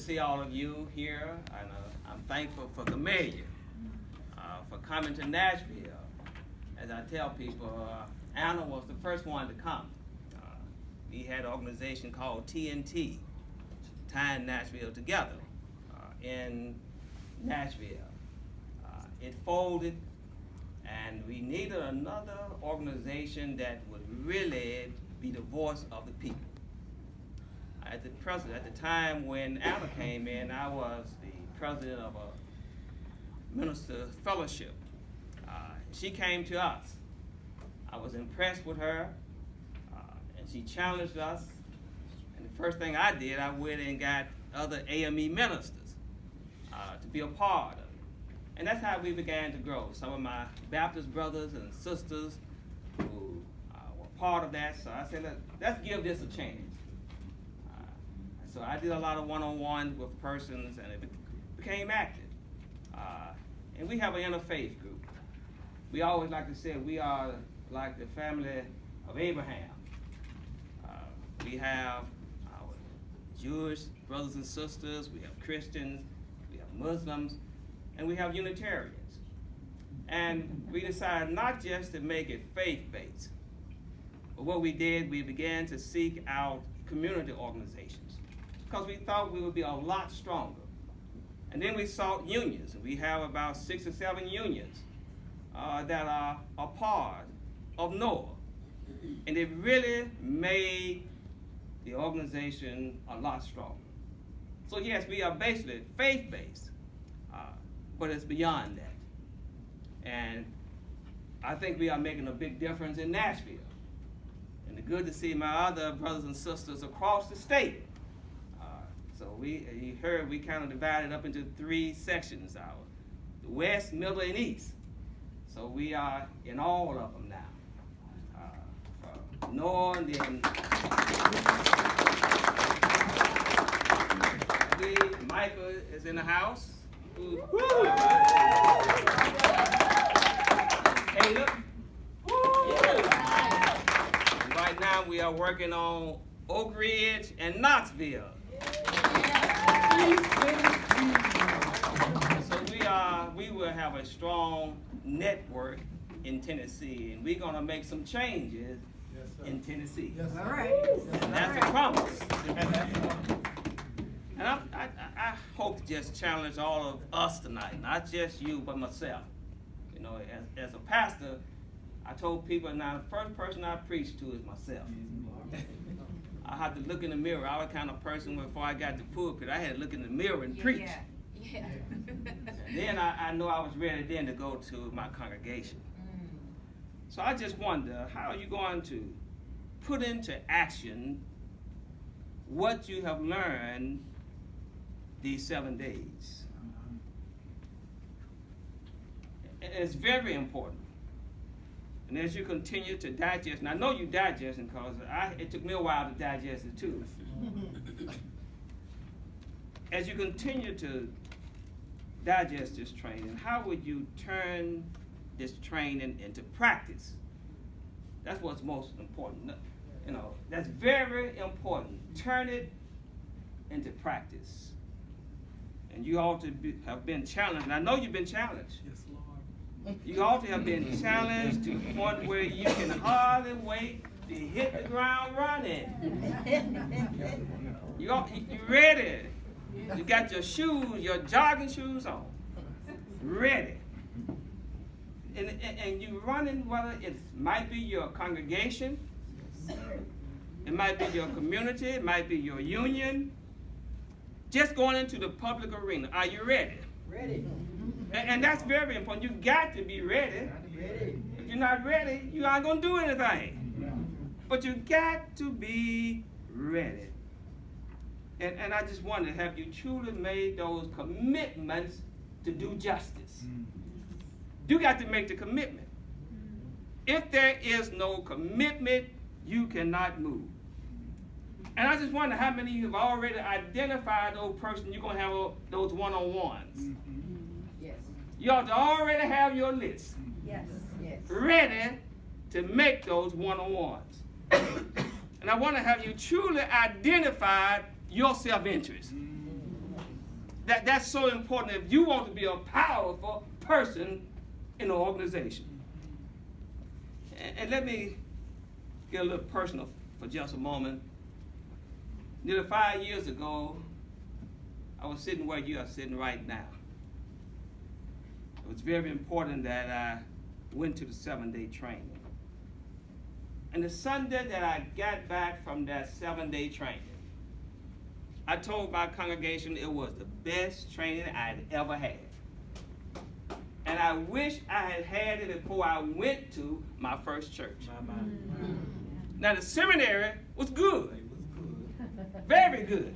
see all of you here, and I'm thankful for Gamaliel for coming to Nashville. As I tell people, Anna was the first one to come. We had an organization called TNT, tying Nashville together in Nashville. It folded, and we needed another organization that would really be the voice of the people. At the time when Anna came in, I was the president of a minister fellowship. She came to us. I was impressed with her, and she challenged us. And the first thing I did, I went and got other AME ministers to be a part of it. And that's how we began to grow. Some of my Baptist brothers and sisters who were part of that. So I said, let's give this a chance. So I did a lot of one-on-ones with persons, and it became active. And we have an interfaith group. We always like to say we are like the family of Abraham. We have our Jewish brothers and sisters, we have Christians, we have Muslims, and we have Unitarians. And we decided not just to make it faith-based, but what we did, we began to seek out community organizations because we thought we would be a lot stronger. And then we sought unions, and we have about 6 or 7 unions that are a part of NOAA. And it really made the organization a lot stronger. So yes, we are basically faith-based, but it's beyond that. And I think we are making a big difference in Nashville. And it's good to see my other brothers and sisters across the state. So you heard we kind of divided up into 3 sections, the West, Middle, and East. So we are in all of them now. North, and then Michael is in the house. Caleb. And right now we are working on Oak Ridge and Knoxville. So we will have a strong network in Tennessee, and we're going to make some changes in Tennessee. Yes, all right. And that's a promise. And I hope to just challenge all of us tonight, not just you, but myself. You know, as a pastor, I told people now the first person I preach to is myself. I had to look in the mirror. I was the kind of person before I got to pulpit, I had to look in the mirror and preach. Yeah. And then I know I was ready then to go to my congregation. So I just wonder, how are you going to put into action what you have learned these 7 days? It's very important. And as you continue to digest, and I know you digesting because it took me a while to digest it too. As you continue to digest this training, how would you turn this training into practice? That's what's most important. You know, that's very important. Turn it into practice. And you ought to have been challenged. And I know you've been challenged. Yes, Lord. You ought to have been challenged to the point where you can hardly wait to hit the ground running. You're ready. You got your shoes, your jogging shoes on. Ready. And you running, whether it might be your congregation, it might be your community, it might be your union, just going into the public arena. Are you ready? Ready. And that's very important. You got to be ready. If you're not ready, you aren't going to do anything. But you got to be ready. And I just wonder, have you truly made those commitments to do justice? You got to make the commitment. If there is no commitment, you cannot move. And I just wonder how many of you have already identified those persons you're going to have those one-on-ones. Yes. You ought to already have your list. Yes. Yes. Ready to make those one-on-ones. And I wonder, have you truly identified your self-interest? That's so important if you want to be a powerful person in an organization. And let me get a little personal for just a moment. Nearly 5 years ago, I was sitting where you are sitting right now. It was very important that I went to the 7-day training. And the Sunday that I got back from that 7-day training, I told my congregation it was the best training I'd ever had. And I wish I had had it before I went to my first church. Now the seminary was good, very good.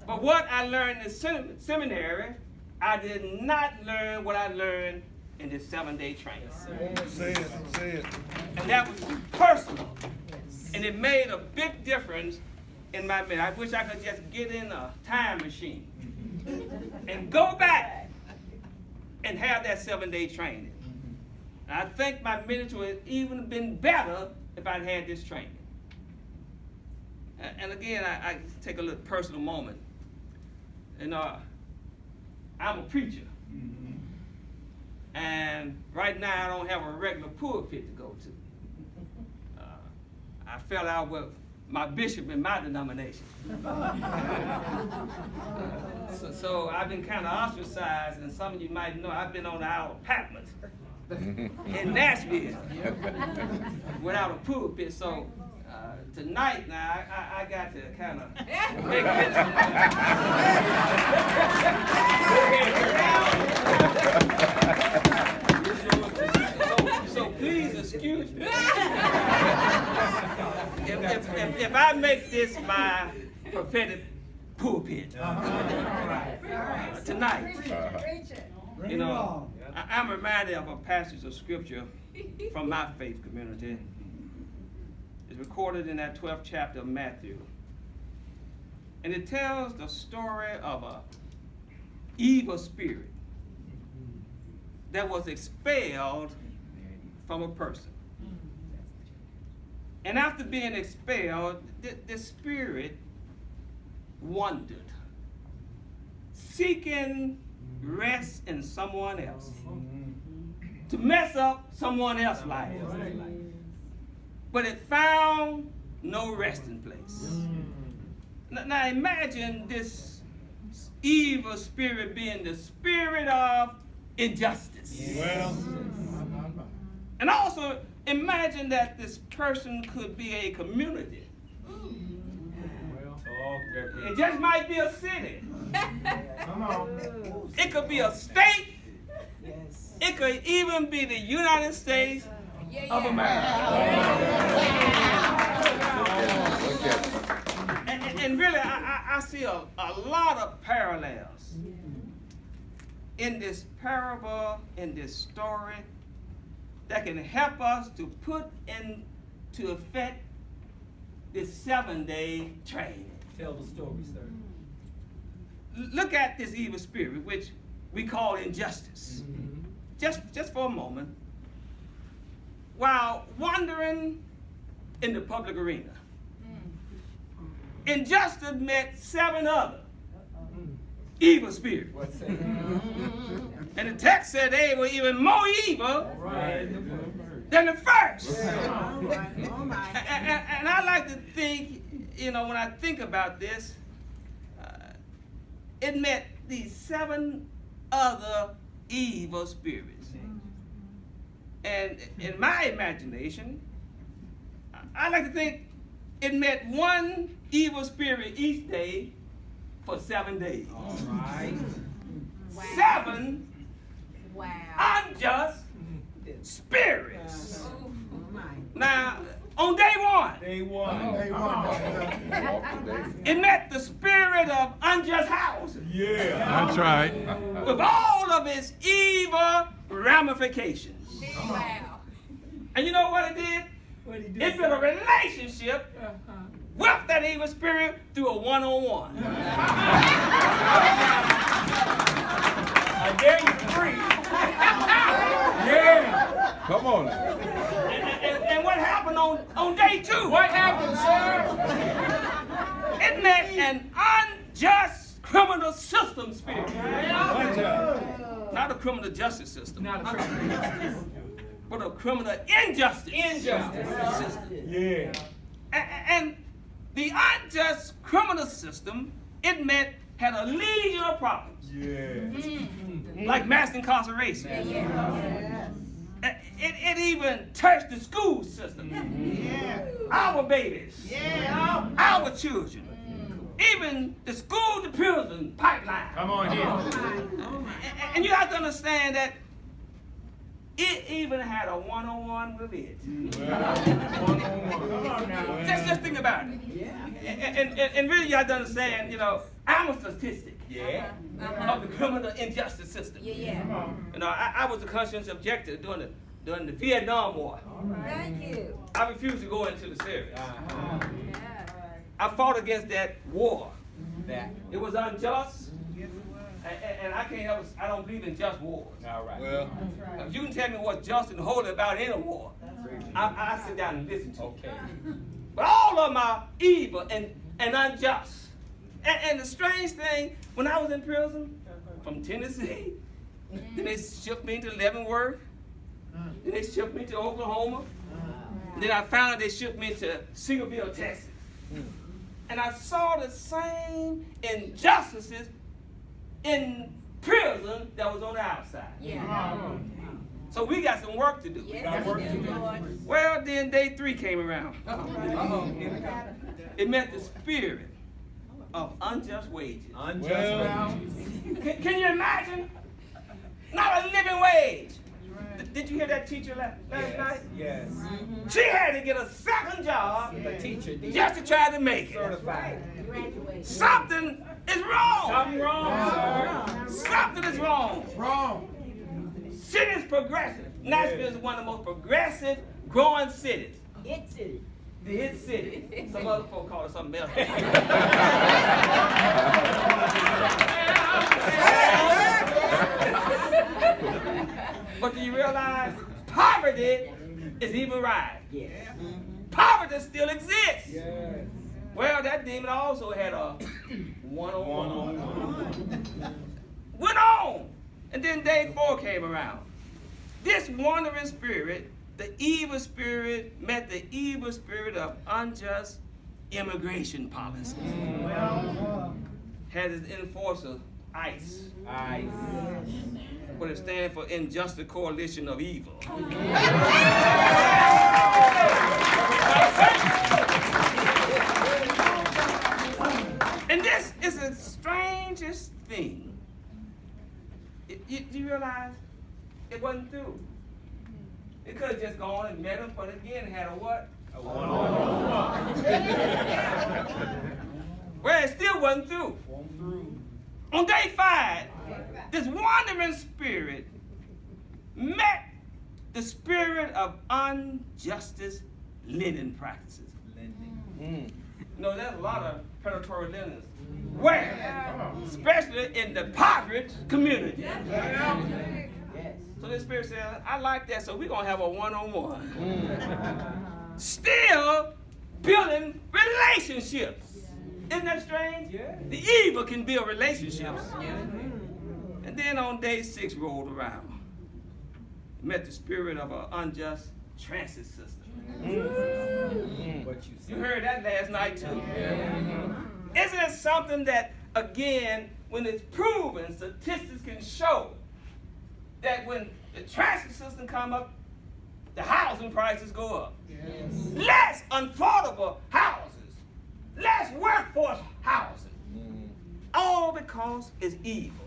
But what I learned in the seminary, I did not learn what I learned in the 7-day training. Say it. And that was personal. And it made a big difference in my ministry. I wish I could just get in a time machine and go back and have that 7-day training. And I think my ministry would have even been better if I'd had this training. And again, I take a little personal moment. And I'm a preacher. And right now I don't have a regular pulpit to go to. I fell out with my bishop in my denomination. So I've been kind of ostracized, and some of you might know I've been on the Isle of Patmos in Nashville without a pulpit. So tonight now I got to kind of make this. So please excuse me if I make this my prophetic pulpit tonight. You know, I'm reminded of a passage of scripture from my faith community. It's recorded in that 12th chapter of Matthew. And it tells the story of an evil spirit that was expelled from a person. And after being expelled, the spirit wandered, seeking rest in someone else, to mess up someone else's life. But it found no resting place. Now imagine this evil spirit being the spirit of injustice. Well, and also imagine that this person could be a community. It just might be a city. come on. It could be a state. It could even be the United States of America. And really, I see a lot of parallels in this parable, in this story, that can help us to put into effect this 7-day training. Tell the story, sir. Look at this evil spirit, which we call injustice. Just for a moment. While wandering in the public arena, injustice met 7 other evil spirits. What's that? And the text said they were even more evil than the first. And I like to think, when I think about this, it met these 7 other evil spirits. And in my imagination, I like to think it met 1 evil spirit each day for 7 days. All right. 7 Wow. unjust spirits. Now, on day 1, Day one. it met the spirit of unjust housing Yeah. That's right. with all of its evil ramifications. Wow. And you know what it did? What he do? It built a relationship with that evil spirit through a one-on-one. I dare you to breathe. Yeah. Come on. And what happened on day 2? What happened, sir? It met an unjust criminal system spirit. Watch out. Not a criminal justice system. Not a criminal. But a criminal injustice. Injustice. Yeah. And the unjust criminal system, it meant, had a legion of problems, Yeah. like mass incarceration. It even touched the school system. Our babies, our children, even the school to prison pipeline. Come on here. And you have to understand that it even had a one-on-one with it. Come on now. Just think about it. And really you have to understand, you know, I'm a statistic of the criminal injustice system. You know, I was a conscious objector during the Vietnam War. Thank you. I refused to go into the service. I fought against that war. It was unjust. And I can't help, I don't believe in just wars. All right. Well, If you can tell me what's just and holy about any war, I sit down and listen to it. Okay. But all of them are evil and unjust. And the strange thing, when I was in prison from Tennessee, then they shipped me to Leavenworth, then they shipped me to Oklahoma, and then I found out they shipped me to Cedarville, Texas. And I saw the same injustices in prison that was on the outside. So we got some work to do. Well, then day 3 came around. It meant the spirit of unjust wages. well, Can you imagine? Not a living wage. Did you hear that teacher last night? Yes. She had to get a second job The teacher did. just to try to make it. Certified. Something is wrong. Something wrong, sir. Something is wrong. City is progressive. Nashville is one of the most progressive growing cities. It city. The hit city. Some other folk call it something else. But do you realize poverty is even rise? Poverty still exists. Yes. Well, that demon also had a one-on-one. Went on. And then day 4 came around. This wandering spirit, the evil spirit, met the evil spirit of unjust immigration policy. Had its enforcer, ICE. But it stands for Injustice Coalition of Evil. And this is the strangest thing. Do you realize it wasn't through? It could have just gone and met him, but again had a what? A one-on-one. Well, it still wasn't through. On day 5, this wandering spirit met the spirit of injustice lending practices. You know, there's a lot of predatory lenders. Where? Especially in the impoverished community. So this spirit said, I like that, so we're going to have a one-on-one. Still building relationships. Isn't that strange? Yeah. The evil can build relationships. And then on day 6 rolled around. Met the spirit of an unjust transit system. What you You heard that last night too. Isn't it something that, again, when it's proven, statistics can show that when the transit system come up, the housing prices go up. Less affordable houses, less workforce housing. All because it's evil.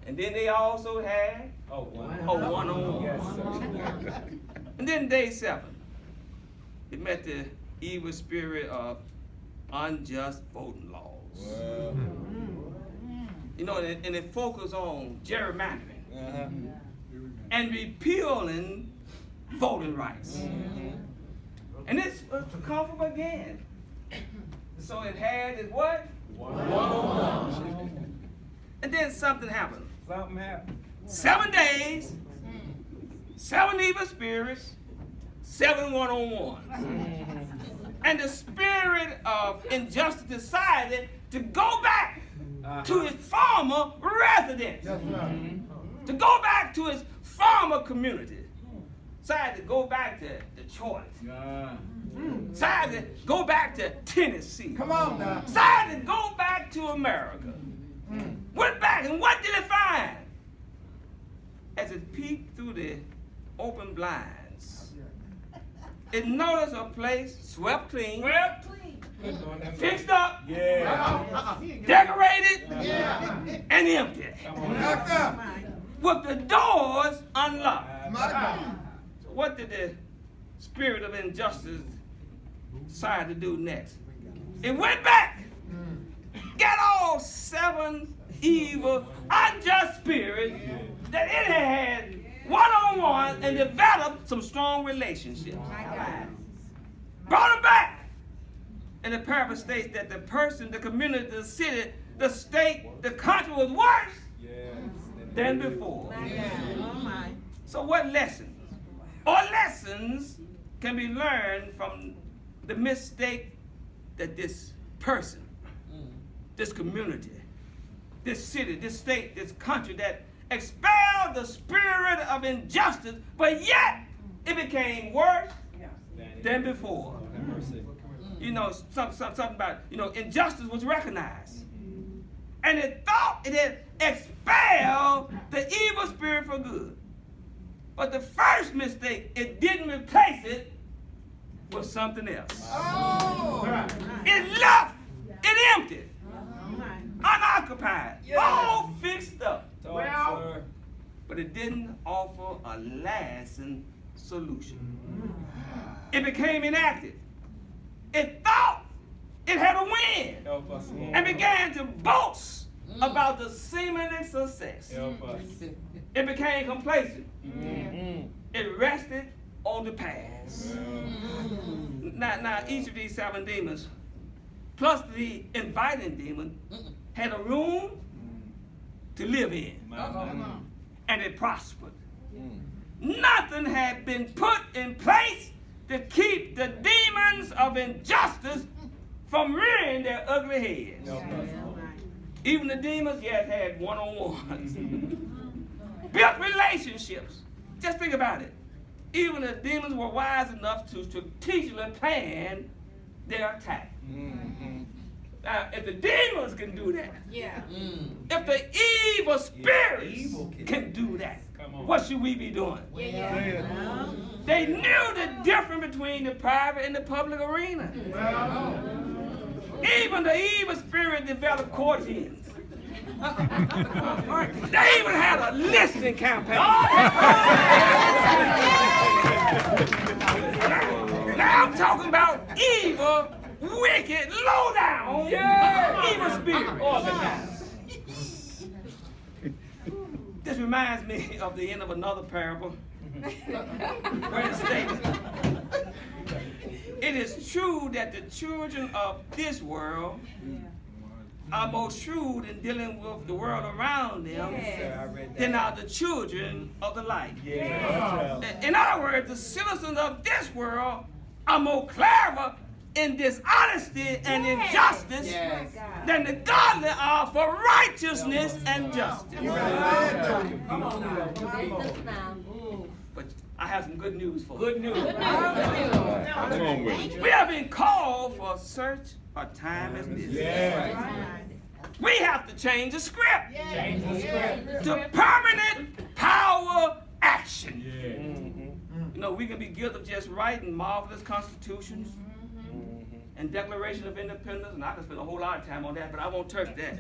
And then they also had Oh, a one-on-one. Yes, sir. And then day 7, it met the evil spirit of unjust voting laws. well, You know, and it focused on gerrymandering and repealing voting rights. And this was to come from again. So it had it what? One-on-one. And then something happened. Something happened. 7 days, 7 evil spirits, 7 one-on-ones. And the spirit of injustice decided to go back to his former residence. To go back to his former community. Decided to go back to Detroit. Decided to go back to Tennessee. Come on now. Decided to go back to America. Went back, and what did it find? As it peeked through the open blinds, it noticed a place swept clean, fixed up, decorated, and empty, with the doors unlocked. So what did the spirit of injustice decide to do next? It went back, got all 7 evil, unjust spirits that it had one-on-one and developed some strong relationships. Brought them back. And the parable states that the person, the community, the city, the state, the country was worse than before. So what lessons can be learned from the mistake that this person, this community, this city, this state, this country that expelled the spirit of injustice, but yet it became worse than before. You know, something about, injustice was recognized. And it thought it had expelled the evil spirit for good. But the first mistake, it didn't replace it with something else. It left it empty, unoccupied, all fixed up. But it didn't offer a lasting solution. It became inactive. It thought it had a win and began to boast about the seeming success. It became complacent. It rested on the past. Now, each of these 7 demons, plus the inviting demon, had a room to live in. And it prospered. Nothing had been put in place to keep the demons of injustice from rearing their ugly heads. Even the demons, had one-on-ones. Built relationships. Just think about it. Even the demons were wise enough to strategically plan their attack. Now, if the demons can do that, if the evil spirits can do that, what should we be doing? They knew the difference between the private and the public arena. Even the evil spirit developed courtiers. They even had a listening campaign. Now I'm talking about evil, wicked, low down, evil spirit organized. This reminds me of the end of another parable where it states, it is true that the children of this world are more shrewd in dealing with the world around them than are the children of the light. In other words, the citizens of this world are more clever in dishonesty and injustice than the godly are for righteousness and justice. But I have some good news for you. Good news. We have been called for such a time as this. We have to change the script to permanent power action. We can be guilty of just writing marvelous constitutions and Declaration of Independence, and I can spend a whole lot of time on that, but I won't touch that.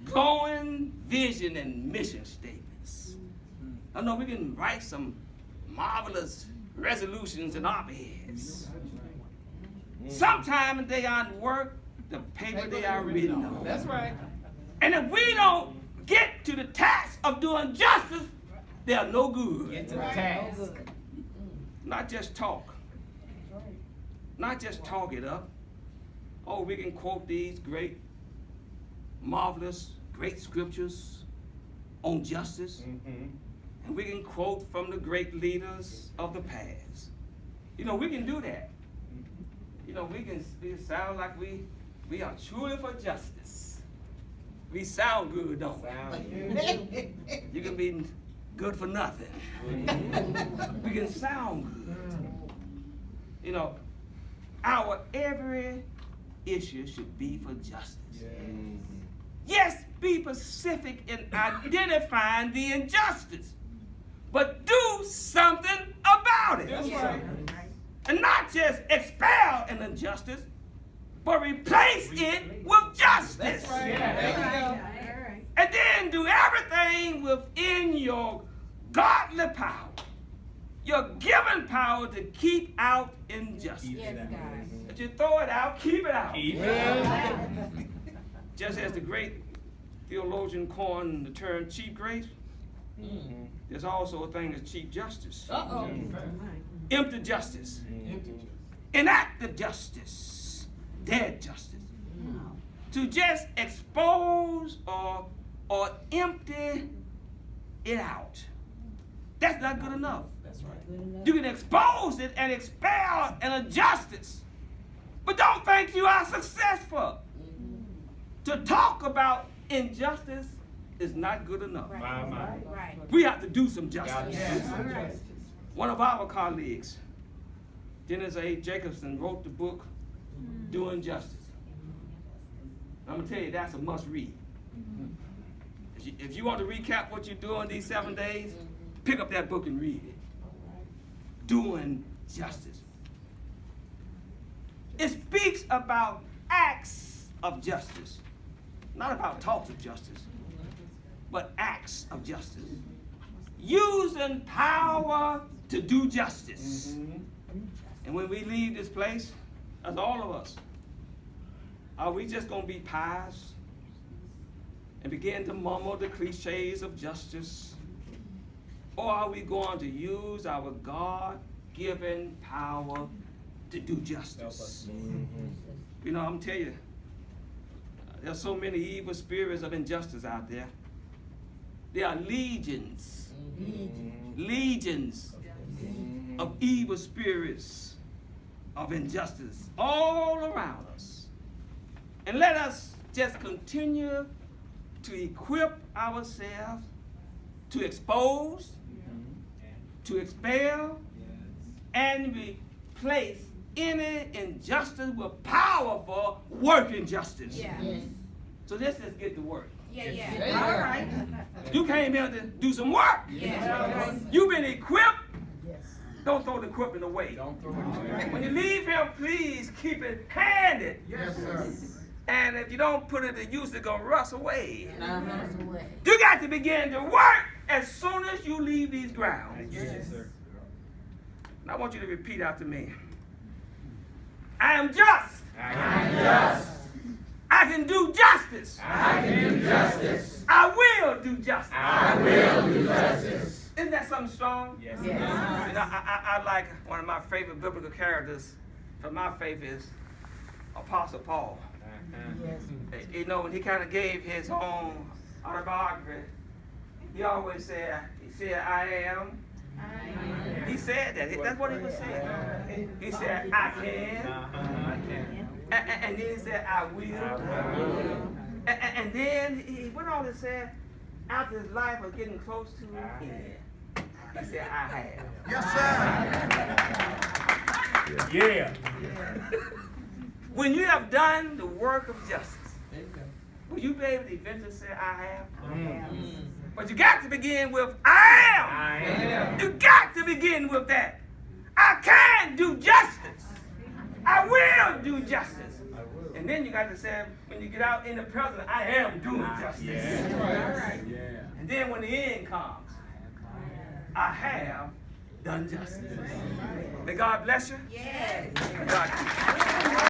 Glowing vision and mission statements. I know we can write some marvelous resolutions and op-eds. Sometimes they aren't worth the paper they are written on. That's right. And if we don't get to the task of doing justice, they are no good. Get to the task. Not just talk. Not just talk it up. Oh, we can quote these great, marvelous, great scriptures on justice. And we can quote from the great leaders of the past. We can do that. We can sound like we We are truly for justice. We sound good, don't we? You can be good for nothing. We can sound good. You know, our every issue should be for justice. Yes, be specific in identifying the injustice, but do something about it. That's right. And not just expel an injustice, but replace it with justice. That's right. There you go. And then do everything within your godly power, your given power to keep out injustice. Yes, God. If you throw it out, keep it out. Keep it out. Just as the great theologian coined the term cheap grace, there's also a thing as cheap justice. Uh-oh. Empty justice. Inactive justice. Dead justice. To just expose or empty it out. That's not good enough. That's right. You can expose it and expel an injustice, but don't think you are successful. To talk about injustice is not good enough. Right. We have to do some justice. Yes. One of our colleagues, Dennis A. Jacobson, wrote the book, Doing Justice. I'm going to tell you, that's a must read. If you want to recap what you're doing these 7 days, pick up that book and read it. Doing Justice. It speaks about acts of justice, not about talks of justice, but acts of justice. Using power to do justice. And when we leave this place, as all of us, are we just going to be pious and begin to mumble the cliches of justice? Or are we going to use our God-given power to do justice? You know, I'm telling you, there's so many evil spirits of injustice out there. There are legions of evil spirits of injustice all around us. And let us just continue to equip ourselves to expose, to expel, and replace any injustice with powerful working justice. Yes. So let's just get to work. Yeah. All right. You came here to do some work. Yeah. You've been equipped. Don't throw the equipment away. Don't throw it away. When you leave here, please keep it handy. Yes, sir. And if you don't put it to use, it's going to rust away. You got to begin to work as soon as you leave these grounds. Yes, sir. And I want you to repeat after me. I am just. I am just. I can do justice. I can do justice. I will do justice. I will do justice. Isn't that something strong? Yes. You know, I like one of my favorite biblical characters from my faith is Apostle Paul. You know, when he kind of gave his own autobiography, he always said, I am. He said that. That's what he was saying. He said, I can. And then he said, I will. And then he went on and said, after his life was getting close to an end, he said, I have. Yes, sir. Yeah. When you have done the work of justice, will you be able to eventually say, I have? But you got to begin with, I am. You got to begin with that. I can do justice. I will do justice. And then you got to say, when you get out in the present, I am doing justice. And then when the end comes, I have done justice. May God bless you. Yes. May God keep you.